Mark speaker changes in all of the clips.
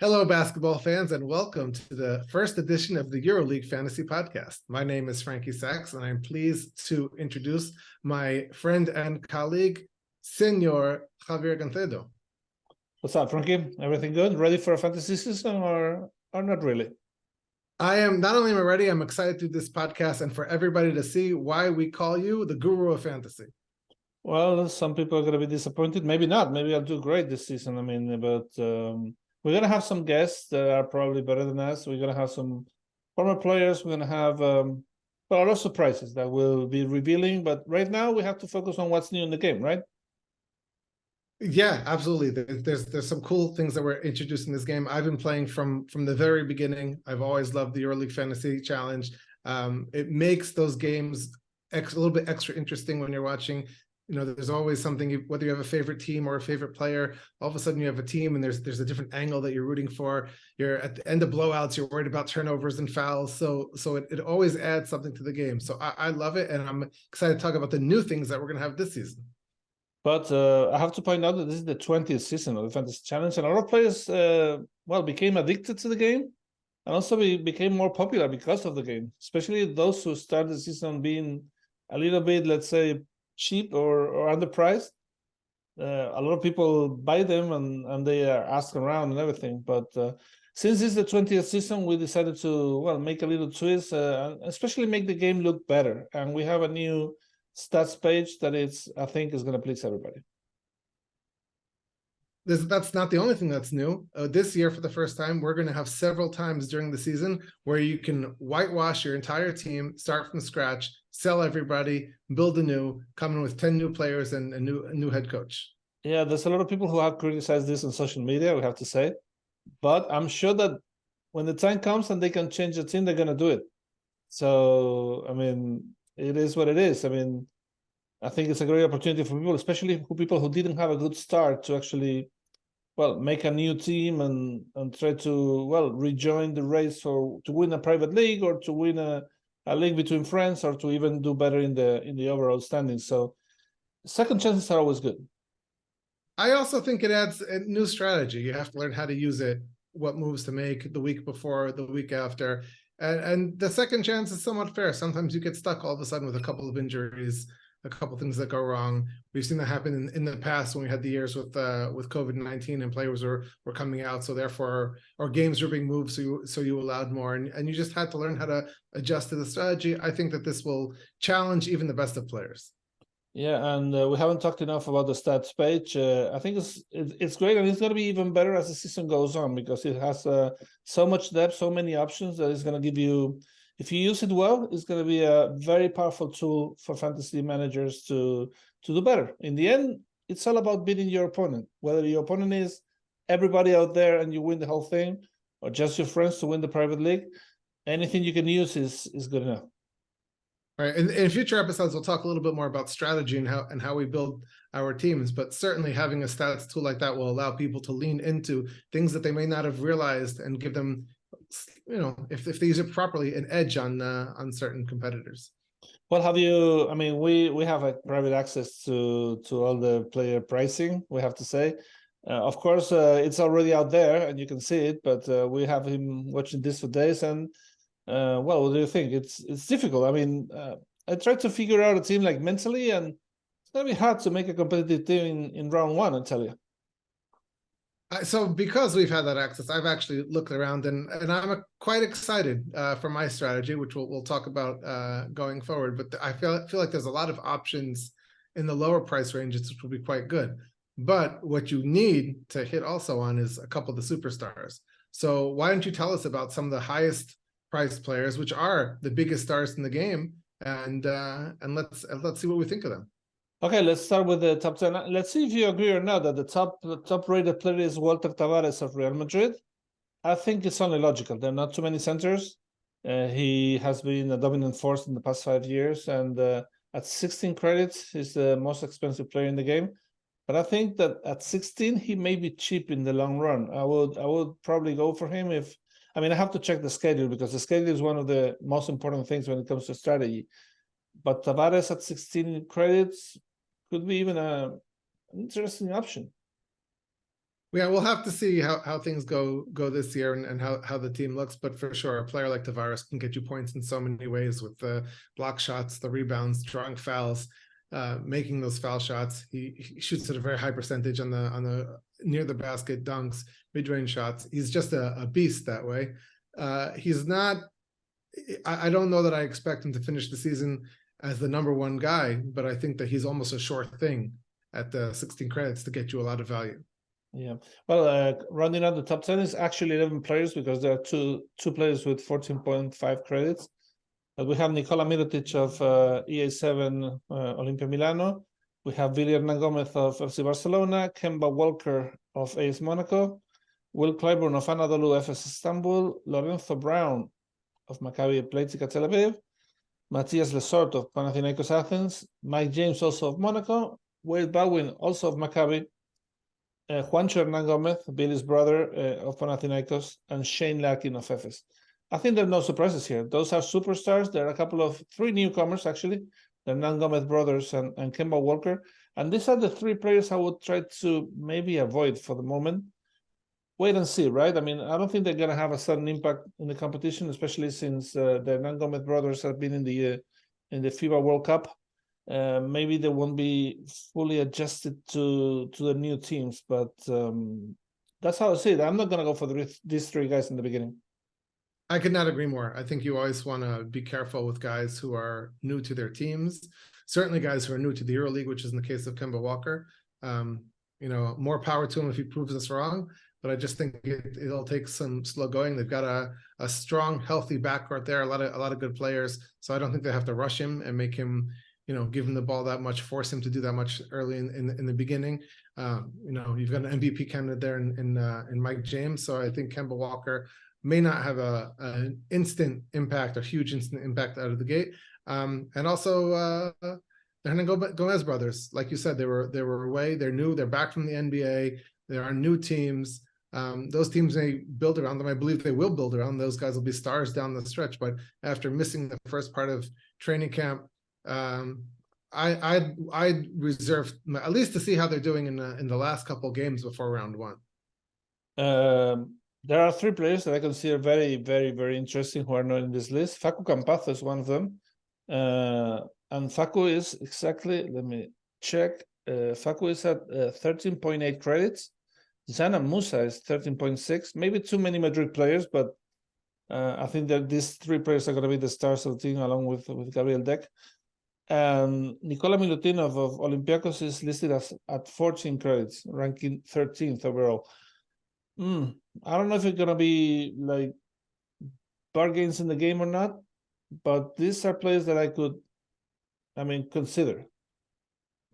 Speaker 1: Hello, basketball fans, and welcome to the first edition of the EuroLeague Fantasy Podcast. My name is Frankie Sachs, and I'm pleased to introduce my friend and colleague, Senor Javier Gancedo.
Speaker 2: What's up, Frankie? Everything good? Ready for a fantasy season or not really?
Speaker 1: I am not only am I ready, I'm excited to do this podcast and for everybody to see why we call you the guru of fantasy.
Speaker 2: Well, some people are going to be disappointed. Maybe not. Maybe I'll do great this season. But we're going to have some guests that are probably better than us. We're going to have some former players. We're going to have a lot of surprises that we'll be revealing. But right now, we have to focus on what's new in the game, right?
Speaker 1: Yeah, absolutely. There's some cool things that we're introducing this game. I've been playing from the very beginning. I've always loved the EuroLeague Fantasy Challenge. It makes those games a little bit extra interesting when you're watching. You know, there's always something, whether you have a favorite team or a favorite player, all of a sudden you have a team and there's a different angle that you're rooting for. You're at the end of blowouts, you're worried about turnovers and fouls. So it always adds something to the game. So I love it. And I'm excited to talk about the new things that we're going to have this season.
Speaker 2: But I have to point out that this is the 20th season of the Fantasy Challenge. And a lot of players, became addicted to the game and also became more popular because of the game, especially those who started the season being a little bit, let's say, cheap or underpriced. A lot of people buy them and they are asked around and everything. But since it's the 20th season, we decided to make a little twist, especially make the game look better. And we have a new stats page that I think is going to please everybody.
Speaker 1: That's not the only thing that's new. This year, for the first time, we're going to have several times during the season where you can whitewash your entire team, start from scratch, sell everybody, build anew, come in with 10 new players and a new head coach.
Speaker 2: Yeah, there's a lot of people who have criticized this on social media, we have to say. But I'm sure that when the time comes and they can change the team, they're going to do it. So, it is what it is. I think it's a great opportunity for people, especially for people who didn't have a good start, to actually, make a new team and try to, rejoin the race to win a private league or to win a league between friends or to even do better in the overall standings. So second chances are always good.
Speaker 1: I also think it adds a new strategy. You have to learn how to use it, what moves to make the week before, the week after. And the second chance is somewhat fair. Sometimes you get stuck all of a sudden with a couple of injuries, a couple of things that go wrong. We've seen that happen in the past when we had the years with COVID-19 and players were coming out. So therefore, our games were being moved. So you allowed more, and you just had to learn how to adjust to the strategy. I think that this will challenge even the best of players.
Speaker 2: Yeah, and we haven't talked enough about the stats page. I think it's great, and it's going to be even better as the season goes on because it has so much depth, so many options that it's going to give you. If you use it well, it's going to be a very powerful tool for fantasy managers to do better. In the end, it's all about beating your opponent. Whether your opponent is everybody out there and you win the whole thing, or just your friends to win the private league, anything you can use is good enough.
Speaker 1: All right. In future episodes, we'll talk a little bit more about strategy and how we build our teams. But certainly having a stats tool like that will allow people to lean into things that they may not have realized and give them, if they use it properly, an edge on certain competitors.
Speaker 2: Well, have you? We have a private access to all the player pricing. We have to say, of course, it's already out there and you can see it. But we have him watching this for days and. What do you think? It's difficult. I tried to figure out a team mentally, and it's gonna be hard to make a competitive team in round one. I tell you.
Speaker 1: So because we've had that access, I've actually looked around and I'm quite excited for my strategy, which we'll talk about going forward. But I feel like there's a lot of options in the lower price ranges, which will be quite good. But what you need to hit also on is a couple of the superstars. So why don't you tell us about some of the highest priced players, which are the biggest stars in the game, and let's see what we think of them.
Speaker 2: Okay, let's start with the top 10. Let's see if you agree or not that the top rated player is Walter Tavares of Real Madrid. I think it's only logical. There are not too many centers. He has been a dominant force in the past 5 years, and at 16 credits, he's the most expensive player in the game. But I think that at 16, he may be cheap in the long run. I would probably go for him if. I have to check the schedule because the schedule is one of the most important things when it comes to strategy. But Tavares at 16 credits could be even an interesting option.
Speaker 1: Yeah, we'll have to see how things go this year and how the team looks. But for sure, a player like Tavares can get you points in so many ways with the block shots, the rebounds, drawing fouls, making those foul shots. He shoots at a very high percentage on the near the basket dunks, mid-range shots. He's just a beast that way. He's not. I don't know that I expect him to finish the season as the number one guy, but I think that he's almost a sure thing at the 16 credits to get you a lot of value.
Speaker 2: Yeah. Well, rounding out the top 10 is actually 11 players because there are two players with 14.5 credits. But we have Nikola Mirotic of EA7 Olimpia Milano. We have William Hernan Gomez of FC Barcelona, Kemba Walker of AS Monaco, Will Clyburn of Anadolu Efes Istanbul, Lorenzo Brown of Maccabi Pleitzika Tel Aviv, Matthias Lesort of Panathinaikos Athens, Mike James also of Monaco, Wade Baldwin also of Maccabi, Juancho Hernan Gomez, Billy's brother of Panathinaikos, and Shane Larkin of Efes. I think there are no surprises here. Those are superstars. There are three newcomers, actually, the Hernan Gomez brothers and Kemba Walker. And these are the three players I would try to maybe avoid for the moment. Wait and see, right? I mean, I don't think they're going to have a sudden impact in the competition, especially since the Hernan Gomez brothers have been in the FIBA World Cup. Maybe they won't be fully adjusted to the new teams, but that's how I see it. I'm not going to go for these three guys in the beginning.
Speaker 1: I could not agree more. I think you always want to be careful with guys who are new to their teams. Certainly guys who are new to the EuroLeague, which is in the case of Kemba Walker. More power to him if he proves us wrong. But I just think it'll take some slow going. They've got a strong, healthy backcourt there, a lot of good players. So I don't think they have to rush him and make him, give him the ball that much, force him to do that much early in the beginning. You've got an MVP candidate there in Mike James. So I think Kemba Walker may not have an instant impact or huge instant impact out of the gate. And also the Hernan Gomez brothers, like you said, they were away. They're new. They're back from the NBA. There are new teams. Those teams may build around them. I believe they will build around. Those guys will be stars down the stretch. But after missing the first part of training camp, I'd reserve at least to see how they're doing in the last couple of games before round one.
Speaker 2: There are three players that I consider very, very, very interesting who are not in this list. Facu Campazzo is one of them. And Facu is exactly, let me check. Facu is at 13.8 credits. Zana Musa is 13.6. Maybe too many Madrid players, but I think that these three players are going to be the stars of the team along with Gabriel Deck. And Nikola Milutinov of Olympiacos is listed at 14 credits, ranking 13th overall. I don't know if it's going to be like bargains in the game or not, but these are players that I could, consider.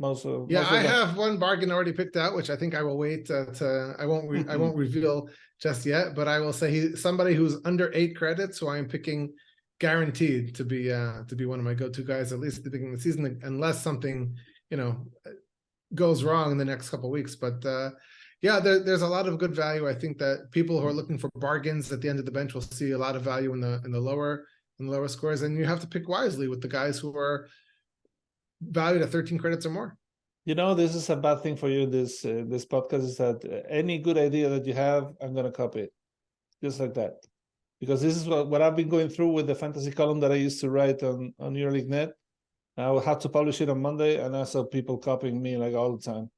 Speaker 1: I have one bargain already picked out, which I think I will wait I won't reveal just yet, but I will say he's somebody who's under 8 credits, who I am picking guaranteed to be one of my go-to guys, at least at the beginning of the season, unless something, goes wrong in the next couple of weeks. But there's a lot of good value. I think that people who are looking for bargains at the end of the bench will see a lot of value in the lower scores, and you have to pick wisely with the guys who are valued at 13 credits or more.
Speaker 2: This is a bad thing for you. This podcast is that any good idea that you have, I'm going to copy it, just like that, because this is what I've been going through with the fantasy column that I used to write on EuroLeague Net. I will have to publish it on Monday, and I saw people copying me like all the time.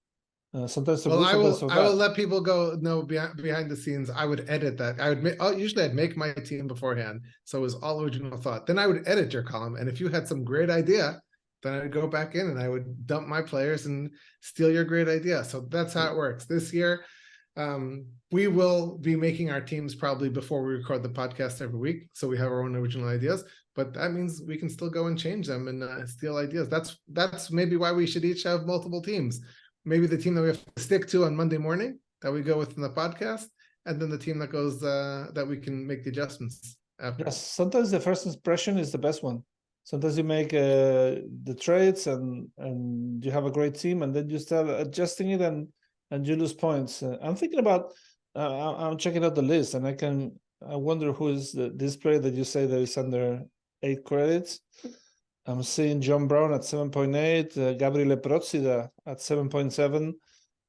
Speaker 2: Sometimes
Speaker 1: I will let people know behind the scenes. I would edit that. Usually I'd make my team beforehand, so it was all original thought. Then I would edit your column, and if you had some great idea, then I'd go back in and I would dump my players and steal your great idea. So that's how it works. This year, we will be making our teams probably before we record the podcast every week, so we have our own original ideas. But that means we can still go and change them and steal ideas. That's maybe why we should each have multiple teams. Maybe the team that we have to stick to on Monday morning that we go with in the podcast, and then the team that goes that we can make the adjustments after.
Speaker 2: Yes, sometimes the first impression is the best one. Sometimes you make the trades and you have a great team, and then you start adjusting it and you lose points. I'm thinking about I'm checking out the list, and I wonder who is this player that you say that is under 8 credits. I'm seeing John Brown at 7.8, Gabriele Procida at 7.7,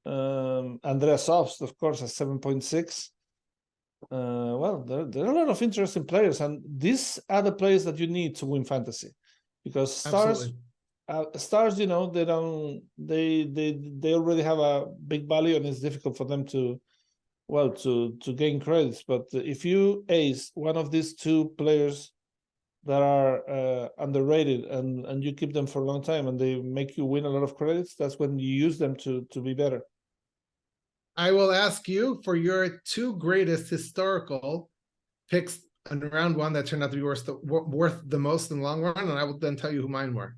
Speaker 2: Andreas Obst, of course, at 7.6. Well, there are a lot of interesting players, and these are the players that you need to win fantasy, because stars, you know, they already have a big value, and it's difficult for them to gain credits. But if you ace one of these two players that are underrated, and you keep them for a long time, and they make you win a lot of credits, that's when you use them to be better.
Speaker 1: I will ask you for your two greatest historical picks in round one that turned out to be worth the most in the long run, and I will then tell you who mine were.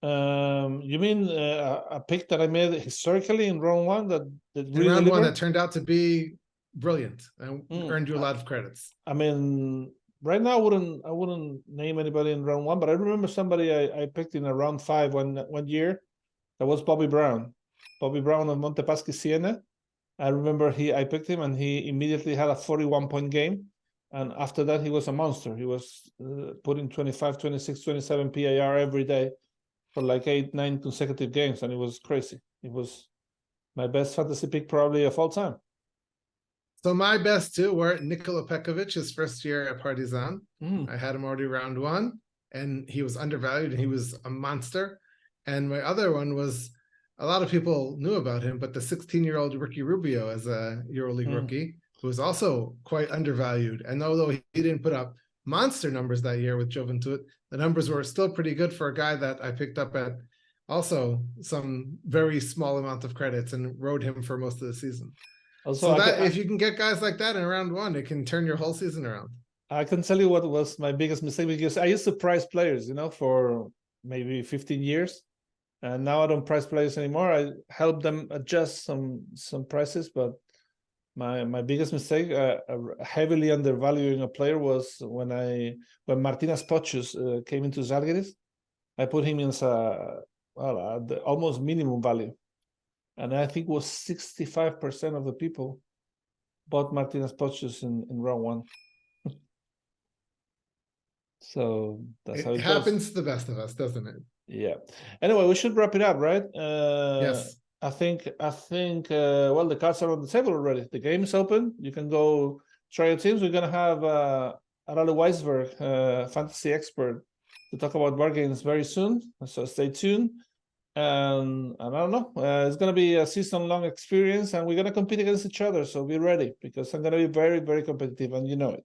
Speaker 2: You mean a pick that I made historically in round one that really
Speaker 1: round
Speaker 2: delivered?
Speaker 1: One that turned out to be brilliant and earned you a lot of credits?
Speaker 2: I mean, right now I wouldn't name anybody in round one, but I remember somebody I picked in a round 5 one year. That was Bobby Brown. Bobby Brown of Montepaschi Siena. I remember I picked him, and he immediately had a 41-point game. And after that, he was a monster. He was putting 25, 26, 27 PAR every day for like 8-9 consecutive games. And it was crazy. It was my best fantasy pick probably of all time.
Speaker 1: So my best two were Nikola Pekovic, his first year at Partizan. I had him already round one, and he was undervalued, and he was a monster. And my other one was, a lot of people knew about him, but the 16-year-old Ricky Rubio as a EuroLeague rookie, who was also quite undervalued. And although he didn't put up monster numbers that year with Juventud, the numbers were still pretty good for a guy that I picked up at also some very small amount of credits and rode him for most of the season. Also, so if you can get guys like that in round one, it can turn your whole season around.
Speaker 2: I can tell you what was my biggest mistake, because I used to price players, you know, for maybe 15 years. And now I don't price players anymore. I help them adjust some prices, but my biggest mistake, heavily undervaluing a player, was when Martínez Pochus came into Žalgiris. I put him in as the almost minimum value, and I think it was 65% of the people bought Martínez Pochus in round one. So that's how it
Speaker 1: happens
Speaker 2: goes.
Speaker 1: to the best of us, doesn't it?
Speaker 2: Yeah. Anyway, we should wrap it up, right?
Speaker 1: Yes.
Speaker 2: I think. Well, the cards are on the table already. The game is open. You can go try your teams. We're gonna have Arale Weisberg, fantasy expert, to talk about bargains very soon. So stay tuned. And I don't know. It's gonna be a season-long experience, and we're gonna compete against each other. So be ready, because I'm gonna be very, very competitive, and you know it.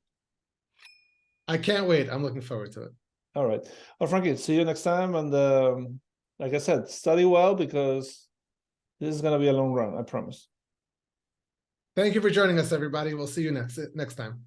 Speaker 1: I can't wait. I'm looking forward to it.
Speaker 2: All right. Well, Frankie, see you next time. And like I said, study well, because this is going to be a long run, I promise.
Speaker 1: Thank you for joining us, everybody. We'll see you next time.